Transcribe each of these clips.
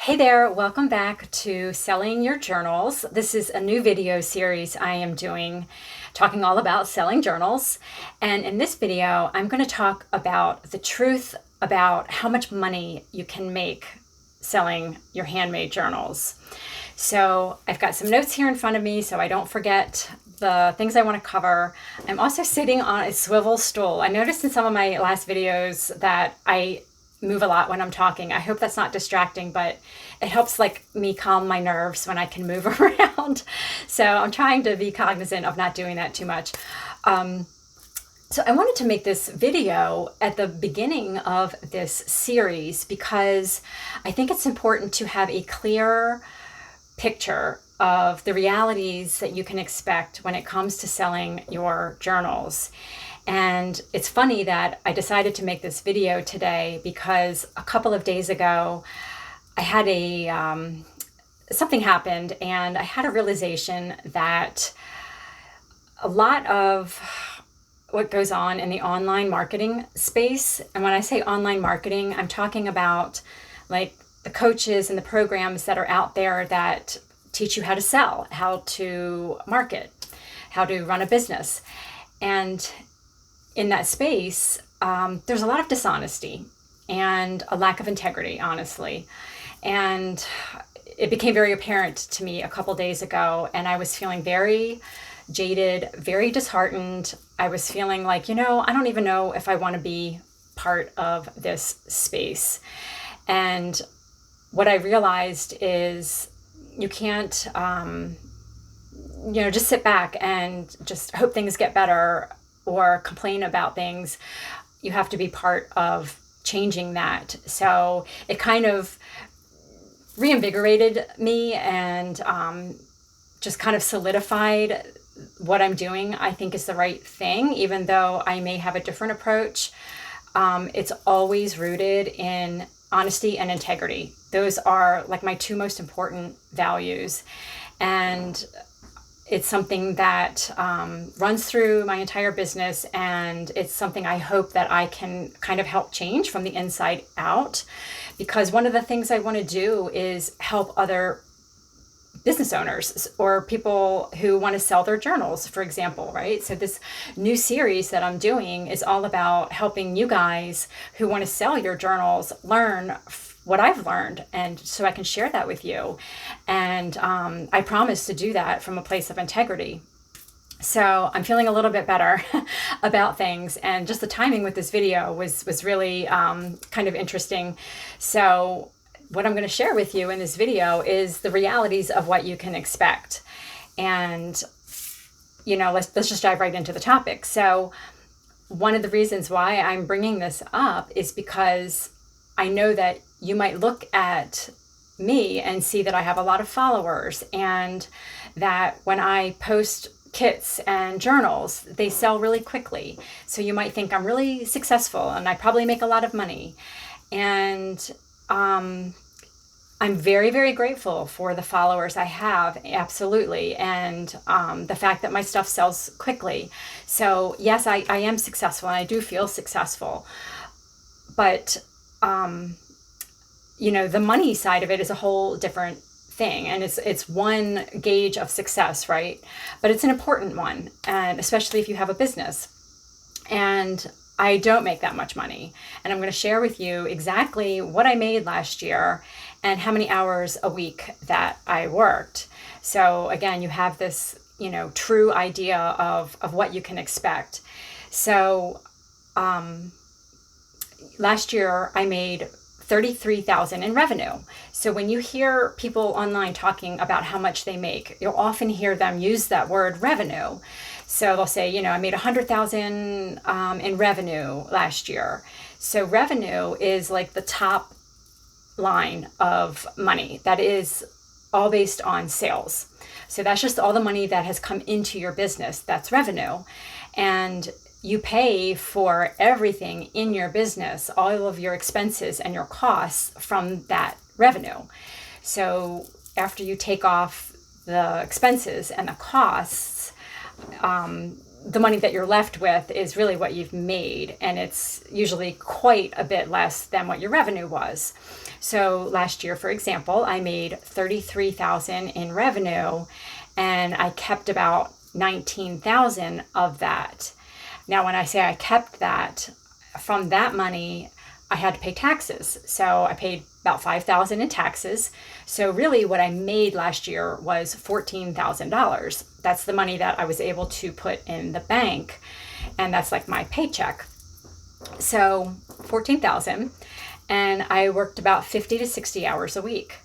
Hey there, welcome back to Selling Your Journals. This is a new video series I am doing talking all about selling journals. And in this video, I'm going to talk about the truth about how much money you can make selling your handmade journals. So I've got some notes here in front of me so I don't forget the things I want to cover. I'm also sitting on a swivel stool. I noticed in some of my last videos that I move a lot when I'm talking. I hope that's not distracting, but it helps me calm my nerves when I can move around. So I'm trying to be cognizant of not doing that too much. So I wanted to make this video at the beginning of this series because I think it's important to have a clear picture of the realities that you can expect when it comes to selling your journals. And it's funny that I decided to make this video today because a couple of days ago I had something happened and I had a realization that a lot of what goes on in the online marketing space, and when I say online marketing, I'm talking about like the coaches and the programs that are out there that teach you how to sell, how to market, how to run a business. And in that space, there's a lot of dishonesty and a lack of integrity, honestly. And it became very apparent to me a couple days ago, and I was feeling very jaded, very disheartened. I was feeling like, I don't even know if I want to be part of this space. And what I realized is you can't, just sit back and just hope things get better or complain about things. You have to be part of changing that. So it kind of reinvigorated me and just kind of solidified what I'm doing, I think is the right thing, even though I may have a different approach. It's always rooted in honesty and integrity. Those are like my two most important values. And it's something that runs through my entire business, and it's something I hope that I can kind of help change from the inside out, because one of the things I want to do is help other business owners or people who want to sell their journals, for example, right? So this new series that I'm doing is all about helping you guys who want to sell your journals learn what I've learned, and so I can share that with you. And I promise to do that from a place of integrity. So I'm feeling a little bit better about things, and just the timing with this video was really kind of interesting. So what I'm going to share with you in this video is the realities of what you can expect. And let's just dive right into the topic. So one of the reasons why I'm bringing this up is because I know that you might look at me and see that I have a lot of followers, and that when I post kits and journals, they sell really quickly. So you might think I'm really successful and I probably make a lot of money. And I'm very, very grateful for the followers I have, absolutely. And the fact that my stuff sells quickly. So yes, I am successful and I do feel successful. But the money side of it is a whole different thing, and it's one gauge of success, right? But it's an important one, and especially if you have a business. And I don't make that much money, and I'm going to share with you exactly what I made last year and how many hours a week that I worked. So again, you have this, true idea of what you can expect. So last year I made $33,000 in revenue. So when you hear people online talking about how much they make, you'll often hear them use that word revenue. So they'll say, I made $100,000 in revenue last year. So revenue is like the top line of money. That is all based on sales. So that's just all the money that has come into your business. That's revenue. And you pay for everything in your business, all of your expenses and your costs from that revenue. So after you take off the expenses and the costs, the money that you're left with is really what you've made, and it's usually quite a bit less than what your revenue was. So last year, for example, I made $33,000 in revenue, and I kept about $19,000 of that. Now, when I say I kept that, from that money, I had to pay taxes. So I paid about $5,000 in taxes. So really what I made last year was $14,000. That's the money that I was able to put in the bank. And that's like my paycheck. So $14,000. And I worked about 50 to 60 hours a week.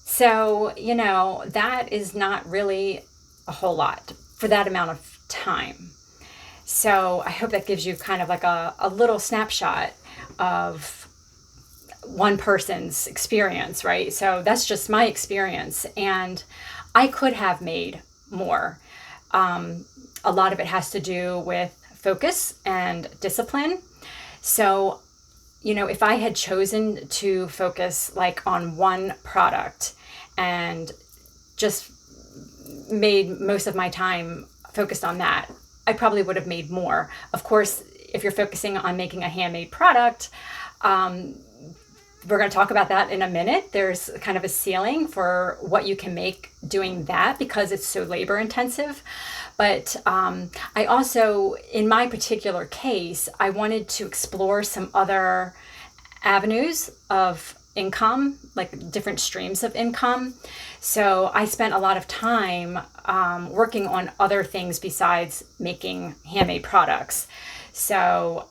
So, you know, that is not really a whole lot for that amount of time. So I hope that gives you kind of like a little snapshot of one person's experience, right? So that's just my experience, and I could have made more. A lot of it has to do with focus and discipline. So, you know, if I had chosen to focus like on one product and just made most of my time focused on that, I probably would have made more. Of course, if you're focusing on making a handmade product, we're going to talk about that in a minute. There's kind of a ceiling for what you can make doing that because it's so labor intensive. But I also, in my particular case, I wanted to explore some other avenues of income, like different streams of income. So I spent a lot of time working on other things besides making handmade products. So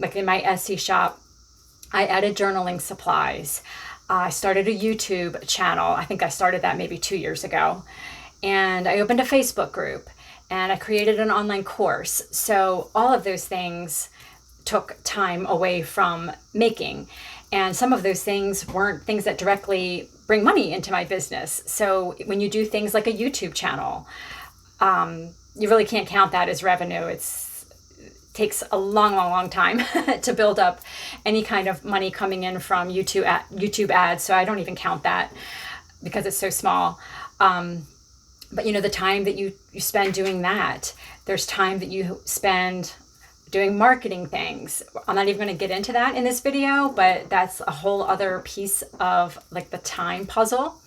like in my Etsy shop, I added journaling supplies. I started a YouTube channel. I think I started that maybe 2 years ago. And I opened a Facebook group and I created an online course. So all of those things took time away from making. And some of those things weren't things that directly bring money into my business. So when you do things like a YouTube channel, you really can't count that as revenue. It takes a long time to build up any kind of money coming in from YouTube ads. So I don't even count that because it's so small. But you know, the time that you spend doing that, there's time that you spend doing marketing things. I'm not even going to get into that in this video, but that's a whole other piece of like the time puzzle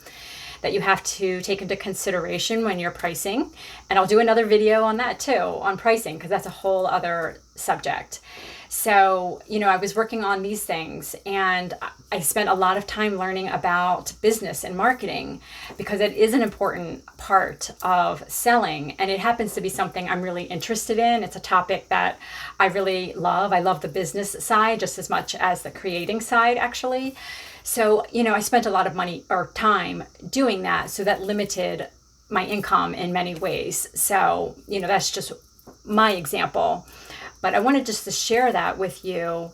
that you have to take into consideration when you're pricing. And I'll do another video on that too, on pricing, because that's a whole other subject. So, you know, I was working on these things and I spent a lot of time learning about business and marketing because it is an important part of selling. And it happens to be something I'm really interested in. It's a topic that I really love. I love the business side just as much as the creating side, actually. So, you know, I spent a lot of money or time doing that. So that limited my income in many ways. So, you know, that's just my example. But I wanted just to share that with you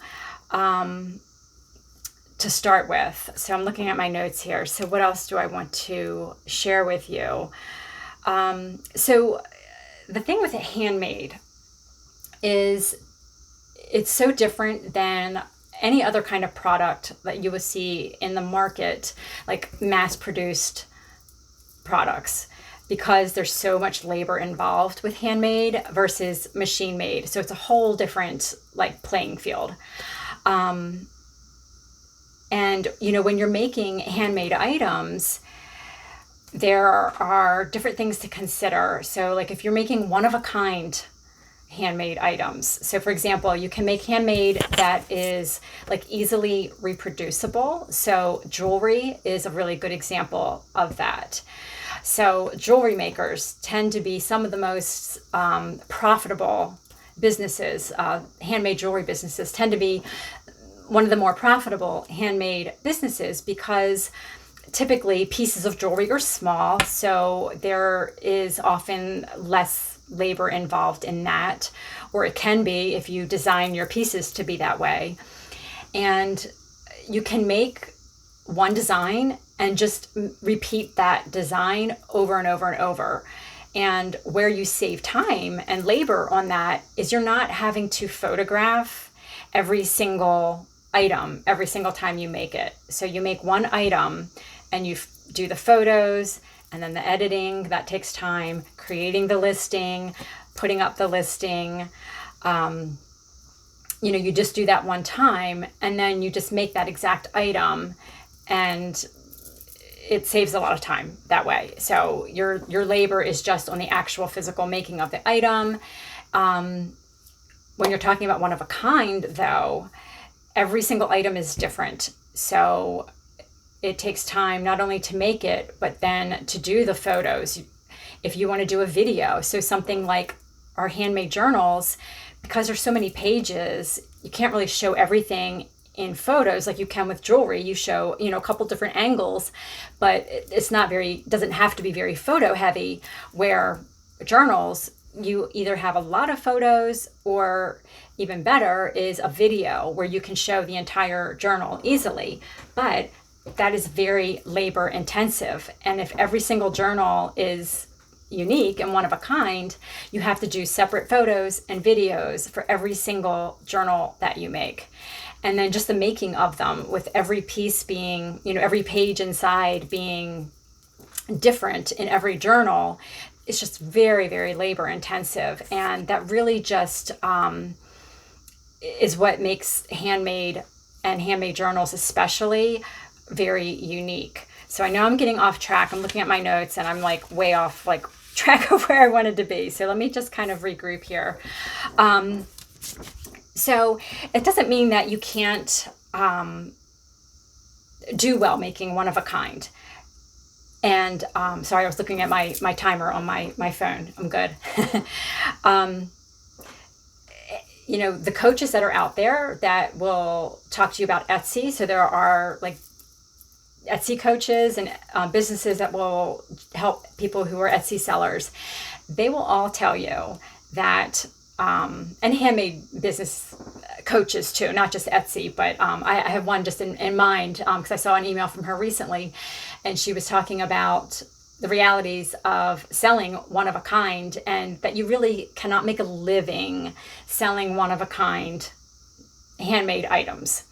to start with. So I'm looking at my notes here. So what else do I want to share with you? So the thing with handmade is it's so different than any other kind of product that you would see in the market, like mass-produced products, because there's so much labor involved with handmade versus machine made. So it's a whole different like playing field. And you know, when you're making handmade items, there are different things to consider. So like if you're making one of a kind handmade items. So for example, you can make handmade that is like easily reproducible. So jewelry is a really good example of that. So jewelry makers tend to be some of the most profitable businesses. Handmade jewelry businesses tend to be one of the more profitable handmade businesses because typically pieces of jewelry are small. So there is often less labor involved in that, or it can be if you design your pieces to be that way. And you can make one design and just repeat that design over and over and over. And where you save time and labor on that is you're not having to photograph every single item every single time you make it. So you make one item and you do the photos and then the editing, that takes time, creating the listing, putting up the listing. You just do that one time, and then you just make that exact item, and it saves a lot of time that way. So your labor is just on the actual physical making of the item. When you're talking about one of a kind, though, every single item is different. So it takes time not only to make it, but then to do the photos. If you want to do a video, so something like our handmade journals, because there's so many pages, you can't really show everything in photos like you can with jewelry. You show, a couple different angles, but doesn't have to be very photo heavy, where journals, you either have a lot of photos, or even better is a video where you can show the entire journal easily. But that is very labor intensive. And if every single journal is unique and one of a kind, you have to do separate photos and videos for every single journal that you make. And then just the making of them, with every piece being, every page inside being different in every journal, it's just very, very labor intensive. And that really just is what makes handmade and handmade journals especially very unique. So I know I'm getting off track. I'm looking at my notes and I'm like way off track of where I wanted to be. So let me just kind of regroup here. So it doesn't mean that you can't do well making one of a kind. And sorry, I was looking at my timer on my phone. I'm good. The coaches that are out there that will talk to you about Etsy. So there are Etsy coaches and businesses that will help people who are Etsy sellers. They will all tell you that, and handmade business coaches too, not just Etsy, but I have one just in mind because I saw an email from her recently, and she was talking about the realities of selling one of a kind, and that you really cannot make a living selling one of a kind handmade items.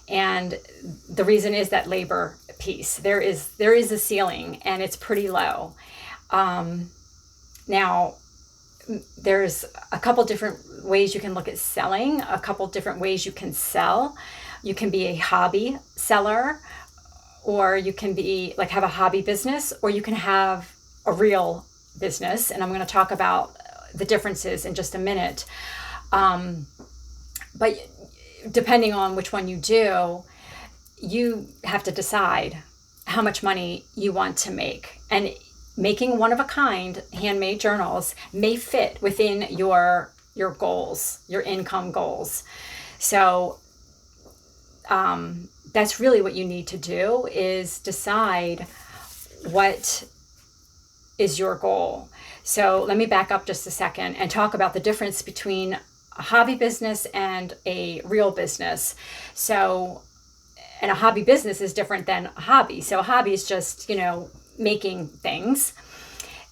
And the reason is that labor piece. There is a ceiling, and it's pretty low. Now, there's a couple different ways you can look at selling, a couple different ways you can sell. You can be a hobby seller, or you can be have a hobby business, or you can have a real business. And I'm going to talk about the differences in just a minute. But depending on which one you do, you have to decide how much money you want to make. And making one of a kind handmade journals may fit within your goals, your income goals. So that's really what you need to do, is decide what is your goal. So let me back up just a second and talk about the difference between a hobby business and a real business. So, and a hobby business is different than a hobby. So a hobby is just, making things,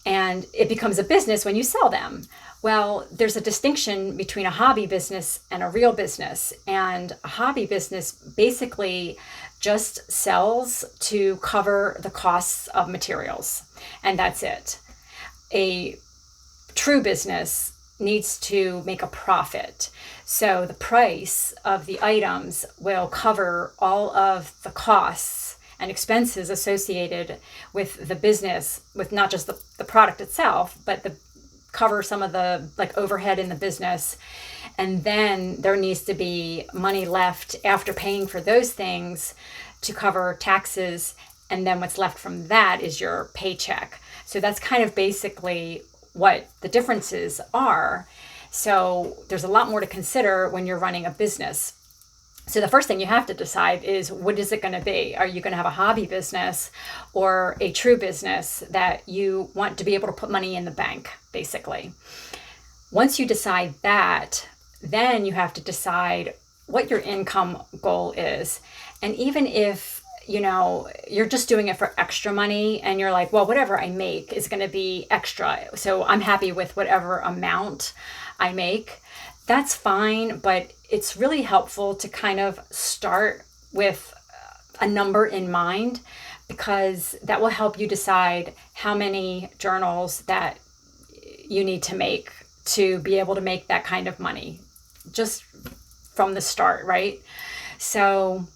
and it becomes a business when you sell them. Well, there's a distinction between a hobby business and a real business. And a hobby business basically just sells to cover the costs of materials, and that's it. A true business needs to make a profit. So the price of the items will cover all of the costs and expenses associated with the business, with not just the product itself, but cover some of the overhead in the business. And then there needs to be money left after paying for those things to cover taxes. And then what's left from that is your paycheck. So that's kind of basically what the differences are. So there's a lot more to consider when you're running a business. So the first thing you have to decide is, what is it going to be? Are you going to have a hobby business or a true business that you want to be able to put money in the bank, basically? Once you decide that, then you have to decide what your income goal is. And even if, you're just doing it for extra money and you're like, well, whatever I make is going to be extra, so I'm happy with whatever amount I make, that's fine. But it's really helpful to kind of start with a number in mind, because that will help you decide how many journals that you need to make to be able to make that kind of money just from the start, right? So,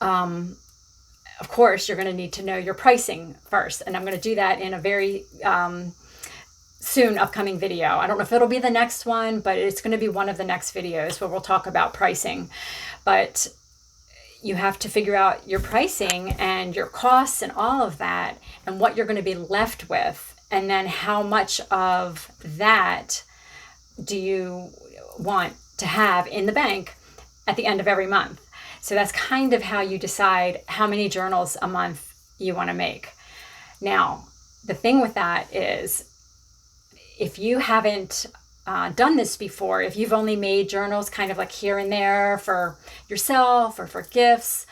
of course, you're going to need to know your pricing first. And I'm going to do that in a very soon upcoming video. I don't know if it'll be the next one, but it's going to be one of the next videos where we'll talk about pricing. But you have to figure out your pricing and your costs and all of that and what you're going to be left with. And then how much of that do you want to have in the bank at the end of every month? So that's kind of how you decide how many journals a month you want to make. Now, the thing with that is, if you haven't done this before, if you've only made journals kind of like here and there for yourself or for gifts,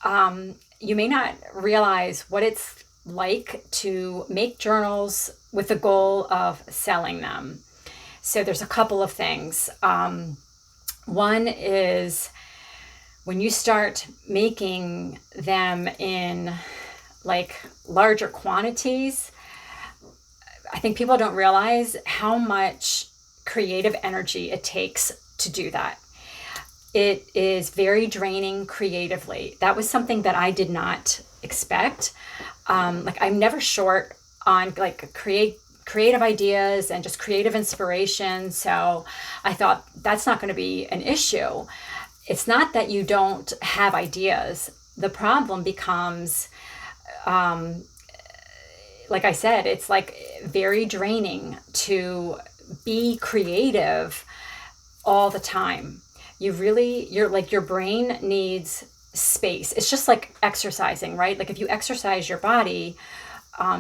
you may not realize what it's like to make journals with the goal of selling them. So there's a couple of things. One is when you start making them in like larger quantities, I think people don't realize how much creative energy it takes to do that. It is very draining creatively. That was something that I did not expect. Like I'm never short on like creative ideas and just creative inspiration. So I thought that's not going to be an issue. It's not that you don't have ideas. The problem becomes, like I said, it's like very draining to be creative all the time. You're like, your brain needs space. It's just like exercising, right? Like if you exercise your body,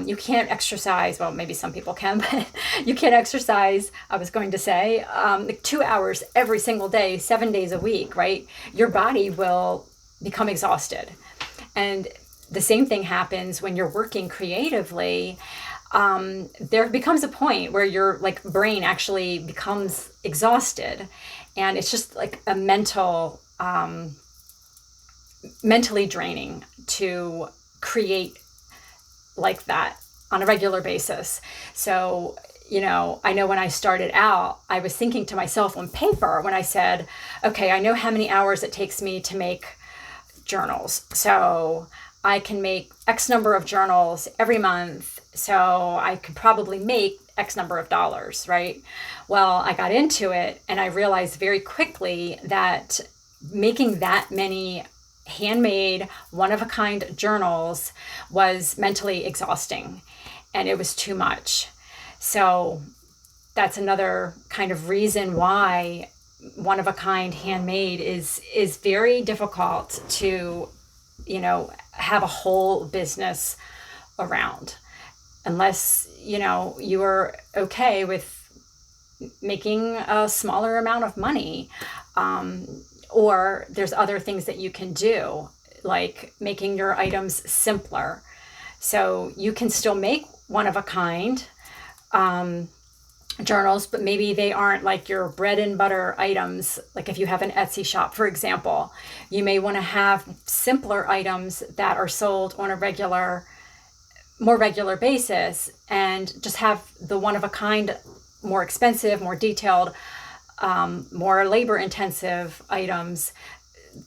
you can't exercise, well, maybe some people can, but you can't exercise, I was going to say, like 2 hours every single day, 7 days a week, right? Your body will become exhausted. And the same thing happens when you're working creatively. There becomes a point where your like brain actually becomes exhausted, and it's just like a mentally draining to create like that on a regular basis. So, I know when I started out, I was thinking to myself on paper when I said, okay, I know how many hours it takes me to make journals. So I can make X number of journals every month. So I could probably make X number of dollars, right? Well, I got into it and I realized very quickly that making that many handmade, one-of-a-kind journals was mentally exhausting, and it was too much. So that's another kind of reason why one-of-a-kind handmade is very difficult to, have a whole business around, unless, you are okay with making a smaller amount of money. Or there's other things that you can do, like making your items simpler. So you can still make one-of-a-kind journals, but maybe they aren't like your bread and butter items. Like if you have an Etsy shop, for example, you may want to have simpler items that are sold on a more regular basis, and just have the one-of-a-kind, more expensive, more detailed, more labor-intensive items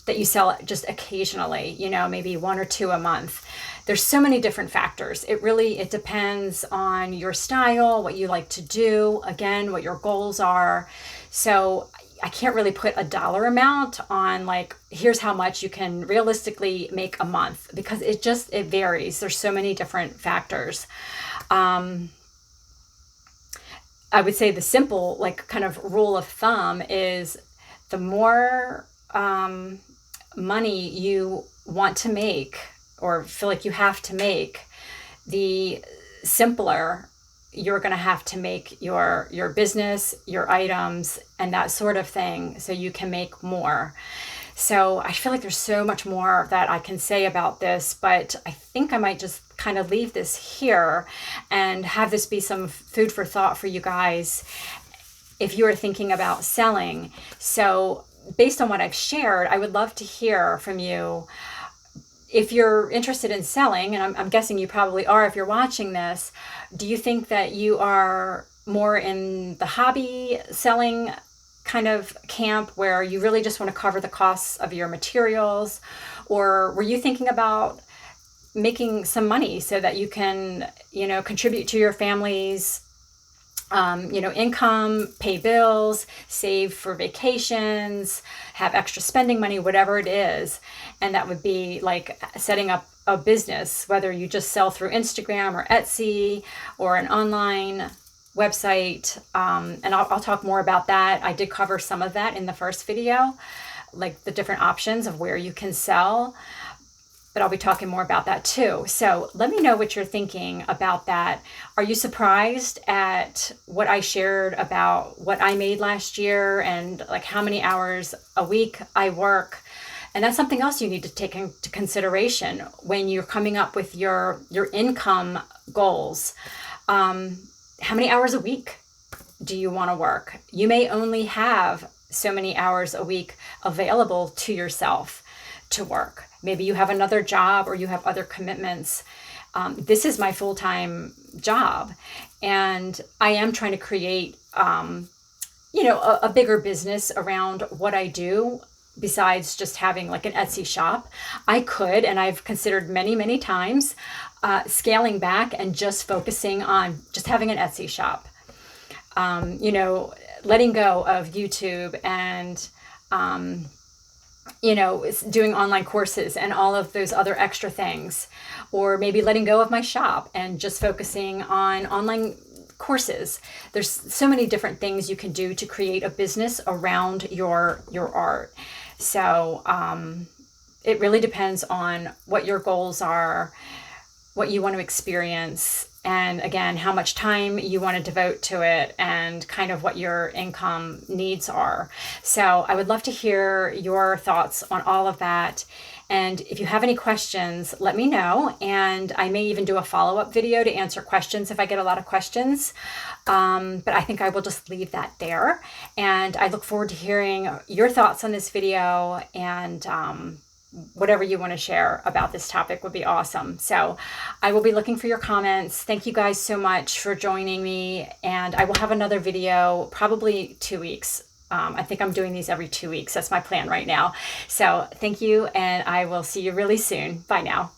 that you sell just occasionally, maybe 1 or 2 a month. There's so many different factors. It depends on your style, what you like to do, again, what your goals are. So I can't really put a dollar amount on like, here's how much you can realistically make a month, because it varies. There's so many different factors. I would say the simple, like kind of rule of thumb is the more money you want to make or feel like you have to make, the simpler you're going to have to make your business, your items, and that sort of thing, so you can make more. So I feel like there's so much more that I can say about this, but I think I might just kind of leave this here and have this be some food for thought for you guys if you are thinking about selling. So based on what I've shared, I would love to hear from you. If you're interested in selling, and I'm guessing you probably are if you're watching this, do you think that you are more in the hobby selling kind of camp where you really just want to cover the costs of your materials? Or were you thinking about making some money so that you can, contribute to your family's, income, pay bills, save for vacations, have extra spending money, whatever it is? And that would be like setting up a business, whether you just sell through Instagram or Etsy or an online website. And I'll talk more about that. I did cover some of that in the first video, like the different options of where you can sell, but I'll be talking more about that too. So let me know what you're thinking about that. Are you surprised at what I shared about what I made last year and like how many hours a week I work? And that's something else you need to take into consideration when you're coming up with your income goals. How many hours a week do you want to work? You may only have so many hours a week available to yourself to work. Maybe you have another job or you have other commitments. This is my full-time job, and I am trying to create, a bigger business around what I do. Besides just having like an Etsy shop, I could, and I've considered many, many times, scaling back and just focusing on just having an Etsy shop. Letting go of YouTube and, doing online courses and all of those other extra things, or maybe letting go of my shop and just focusing on online courses. There's so many different things you can do to create a business around your art. So it really depends on what your goals are, what you want to experience, and again, how much time you want to devote to it, and kind of what your income needs are. So I would love to hear your thoughts on all of that. And if you have any questions, let me know. And I may even do a follow-up video to answer questions if I get a lot of questions. But I think I will just leave that there. And I look forward to hearing your thoughts on this video, and whatever you want to share about this topic would be awesome. So I will be looking for your comments. Thank you guys so much for joining me. And I will have another video probably 2 weeks. I think I'm doing these every 2 weeks. That's my plan right now. So thank you, and I will see you really soon. Bye now.